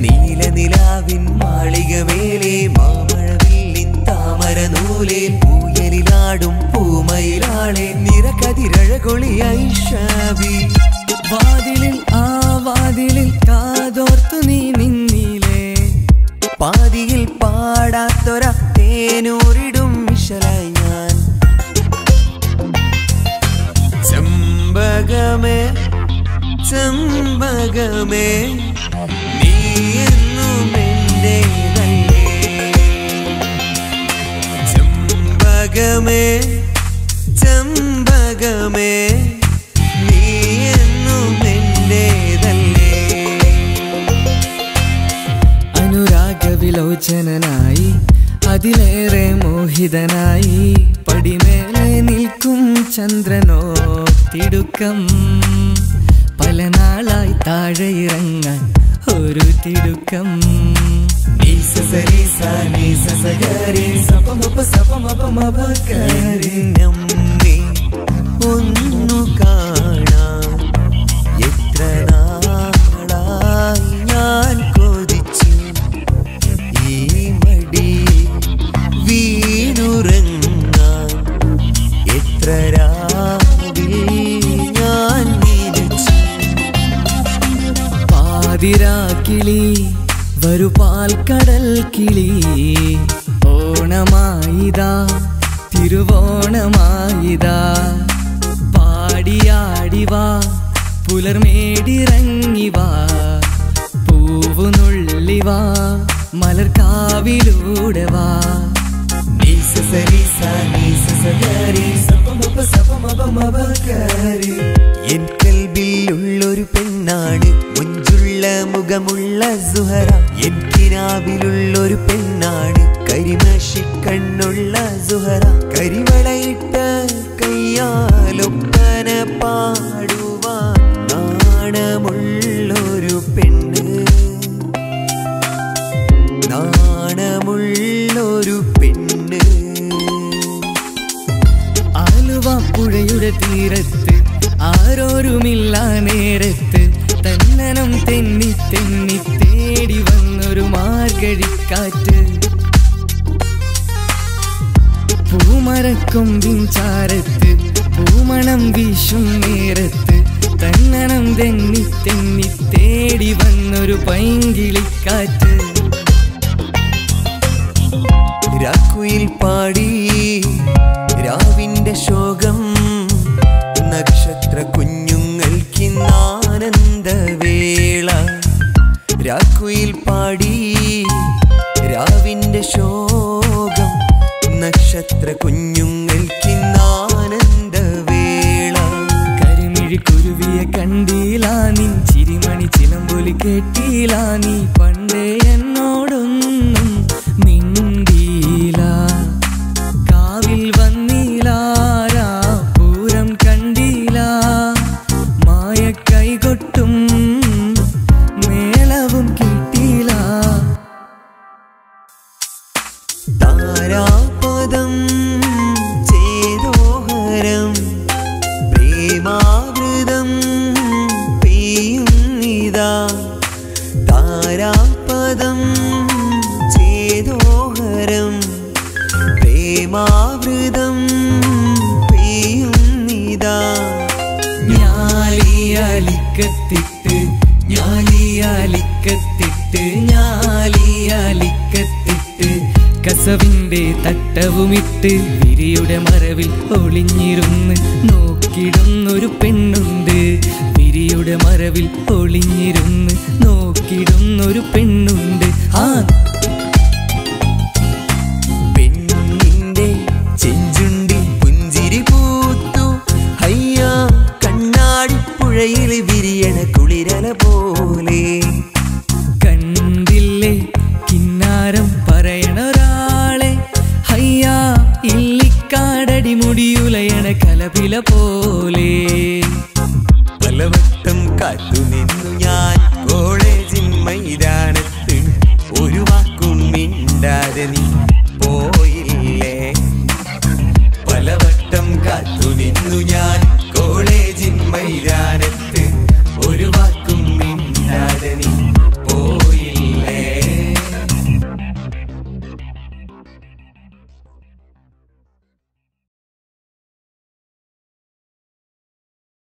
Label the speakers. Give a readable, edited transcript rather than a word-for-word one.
Speaker 1: നീലനിലാവിൻ മാളികമേലെ മാമഴവില്ലിൻ താമരനൂലേ പൂയലിലാടും പൂമയിലാളെ നിറകതിരഴകൊളി ഐഷാബി
Speaker 2: വാതിലിൽ ആ വാതിലിൽ കാതോർത്തു നീ നിന്നിലേ
Speaker 1: പാതിയിൽ പാടാത്തൊര തേനൂറിടും മിഷലായി ഞാൻ ചെമ്പകമേ ചെമ്പകമേ നീ എന്നും എന്റേതല്ലേ ചെമ്പകമേ ചെമ്പകമേ നീ എന്നും എന്റേതല്ലേ
Speaker 2: അനുരാഗവിലോചനായി അതിലേറെ മോഹിതനായി പടിമേലെ നിൽക്കും ചന്ദ്രനോ തിടുക്കം പല നാളായി താഴെ ഇറങ്ങാൻ ഒരു തിടുക്കം
Speaker 1: ഒന്നു കാണാൻ എത്ര നാളായി ഞാൻ കൊതിച്ചു ഈ മടി വീണുറങ്ങാൻ എത്ര രാവിൽ ഞാൻ വിളിച്ചു
Speaker 2: പാതിരാക്കിളി വരു പാൽക്കടൽ കിളി ഓണമായിതാ തിരുവോണമായിതാ പാടിയാടിവാ പുലർമേടിറങ്ങിവാ പൂവു നുള്ളിവാ മലർക്കാവിലൂടെ വാ
Speaker 1: എൻ കൽബിലുള്ളൊരു പെണ്ണാണ് മുഞ്ചുള്ള മുഖമുള്ള സുഹറ എൻ കിനാവിലുള്ളൊരു പെണ്ണാണ് കരിമഷിക്കണ്ണുള്ള സുഹറ കരിവളയിട്ട കയ്യാലൊപ്പന പാടുവാൻ നാണമുള്ളൊരു പെണ്ണ് നാണമുള്ളൊരു പെണ്ണ്
Speaker 2: ആലുവ പുഴയുടെ തീരത്ത് ആരോരുമില്ല നേരത്ത് തന്നനം തെന്നി തെന്നി തേടി വന്നൊരു മാർഗഴിക്കാറ്റ് പൂമരക്കൊമ്പിൻ ചാരത്ത് പൂമണം വീശും നേരത്ത് തന്നനം തെന്നി തെന്നി തേടി വന്നൊരു പൈങ്കിളിക്കാറ്റ്
Speaker 1: രാക്കുയിൽ പാടി രാവിന്റെ ശോകം നക്ഷത്ര കുഞ്ഞുങ്ങൾക്കിന്നാനന്ദവേള രാക്കുയിൽ പാടി രാവിന്റെ ശോകം നക്ഷത്ര കുഞ്ഞുങ്ങൾക്കിന്നാനന്ദവേള
Speaker 2: കരിമിഴി കുരുവിയെ കണ്ടീലാ നിൻ ചിരിമണി ചിലമ്പൊലി കേട്ടീലാ നീ പണ്ടേ എന്നോടൊന്നും മിണ്ടീല കാവിൽ വന്നീലാരാ പൂരം കണ്ടീല മായ കൈകൊട്ടും മേളവും കിട്ടീല
Speaker 1: താരാപദം ചേതോഹരം പ്രേമാവൃതം പെയ്യുന്നിതാ താരാപദം ചേതോഹരം പ്രേമാവൃതം പെയ്യുന്നിതാ
Speaker 2: ഞാലിയാലിക്കത്തിട്ട് ഞാലിയാലിക്കത്തിട്ട് ഞാലിയാലിക്കത്തിട്ട് കസവിന്റെ തട്ടവുമിട്ട് വിരിയുടെ മറവിൽ ഒളിഞ്ഞിരുന്ന് നോക്കിടുന്നൊരു പെണ്ണുണ്ട് വിരിയുടെ മറവിൽ ഒളിഞ്ഞിരുന്ന് നോക്കിടുന്നൊരു പെണ്ണുണ്ട് ആ
Speaker 1: പെണ്ണിന്റെ ചെഞ്ചുണ്ടിൽ പുഞ്ചിരി പൂത്തു ഹയ്യാ കണ്ണാടിപ്പുഴയിൽ വിരിയണ കുളിരല പോലെ
Speaker 2: കണ്ടില്ലേ കിന്നാരം പറയണൊരാളെ ഹയ്യാ ഇല്ലിക്കാടടി മുടിയുലയണ കലപില പോലെ
Speaker 1: പലവട്ടം കാത്തുനിന്നു ഞാൻ കോളേജിൻ മൈതാനത്ത് ഒരു വാക്കും മിണ്ടാതെ നീ പോയില്ലേ പലവട്ടം നിന്നു ഞാൻ